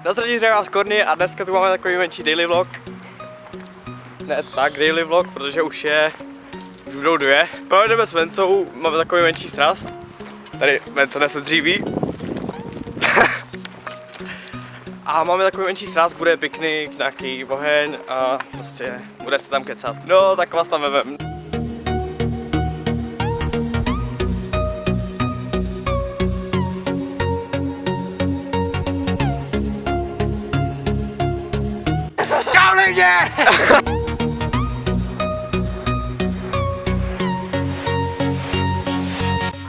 Nazdravím vás Korny a dneska tu máme takový menší daily vlog. Ne tak daily vlog, protože už budou dvě. Projedeme s Vencou, máme takový menší sraz. Tady Venca nese dříví. A máme takový menší sraz, bude piknik, nějaký oheň a prostě bude se tam kecat. No, tak vás tam vevem. Čau lidi!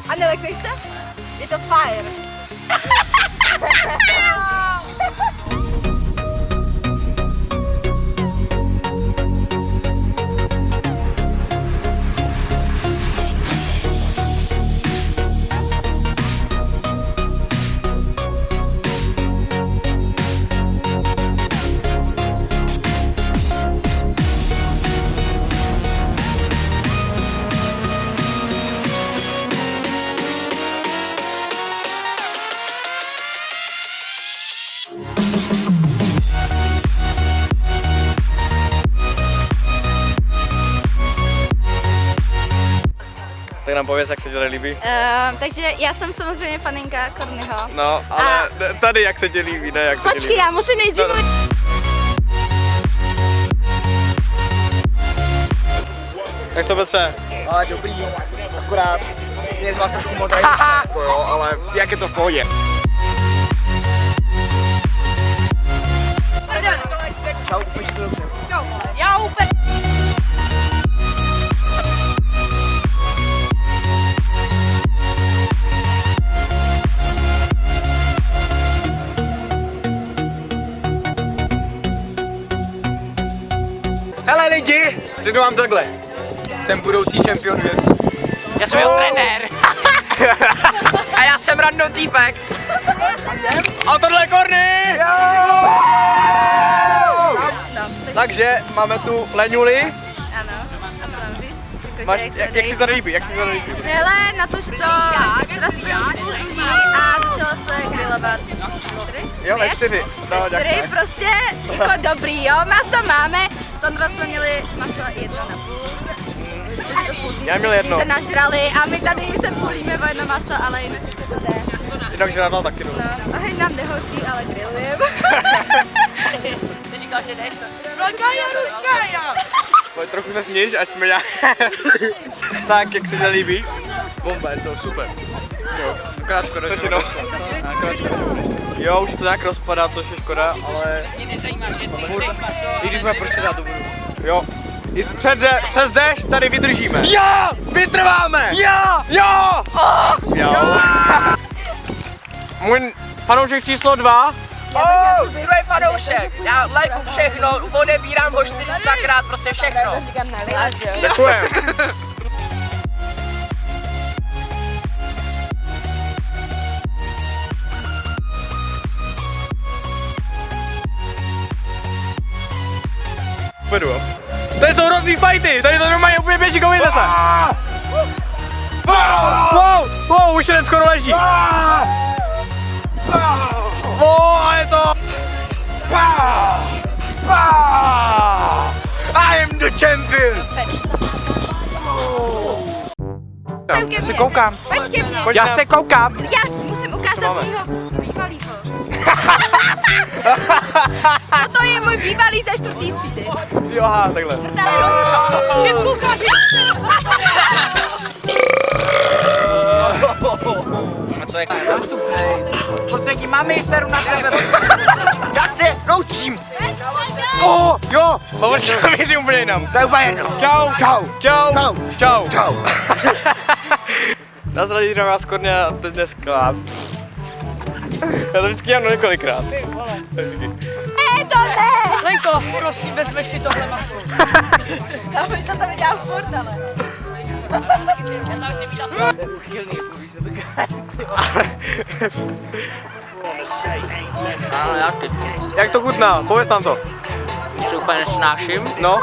A nelekneš se? Je to fire. Tak nám pověz, jak se ti tady líbí. Takže já jsem samozřejmě faninka Kornyho. No, ale tady jak se ti líbí, ne jak se ti líbí. Počkej, já musím nejdřív... Jak to Petře? Ale dobrý, akorát mě z vás trošku modrý, jako jo, ale jak je to v pohodě. Čau, úplně to dobře. Já úplně... Hele lidi, řeknu vám takhle. Jsem budoucí šampion UFC. Já jsem jeho trenér. A já jsem random týpek. A tohle je Korny! Takže máme tu Leňuli. Ano, a co mám říct? Máš, jak si tady líbí, jak si tady líbí? Hele, na to, že to sraz byl spolu druhý a začalo se grillovat. 4? Jo, ve 4. No, Ve 4 prostě jako dobrý, jo, maso máme. S Ondrou jsme měli maso 1,5. Já měl jedno. Se nažrali a my tady se půlíme o jedno maso, ale jinak jako to jde. Jinak žrádla taky jdu. No, a nám nehoří, ale grillujeme. Pojď trochu se sníž, ať jsme nějak. Tak, jak se ti líbí? Bomba, je to super. Jo, akorát škoda, že to jo, už to nějak rozpadá, což je škoda, ale... I když jsme prostě dát dobrou. Jo. I přes déšť tady vydržíme. Jo! Vytrváme! Jo! Jo! Jo! Můj fanoušek číslo 2. Druhý fanoušek, já lajku všechno, odebírám ho 400krát, prostě všechno. Děkujem. Vedu. Tady jsou hrozný fighty, tady to normálně úplně běží kombinace. Wow, už jeden skoro leží. A je to... I am the champion! Já se koukám. Pojď ke mně. Já se koukám. Já musím ukázat mýho bývalýho. Toto je můj bývalý ze 4. třídy. Jo, aha, takhle. A co je prostředí, mami, seru na tebe. Já se loučím. Jo, hovořím míří úplně jinam. To je úplně jedno. Čau. Čau. Čau. Čau. Čau. Čau. Nazdravím vás Korny a teď dneska. Já to vždycky dělám několikrát. To ne! Lenko, prosím, vezmeš si tohle maso. Já bych to tam dělal furt, ale... Já tam chci mít Jak to chutná? Pověz nám to. se úplně nesnáším. No.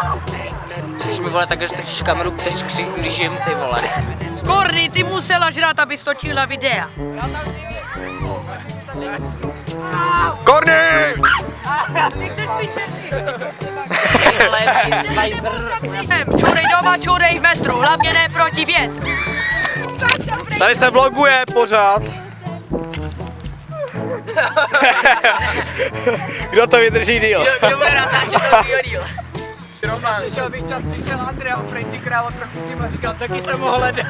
Když mi vole takhle strčíš kameru přes skříň, když jim ty vole. Korny, ty musela žrát, aby stočila videa. Korny! Čurej doma, čurej v metru, hlavně ne proti větru. Tady se vloguje pořád. Kdo to vydrží díl? Kdo bude natáčet to díl? Roman. Přišel bych tam, Andrea, prej ty králo, trochu si mu říkal, taky jsem ho hledal.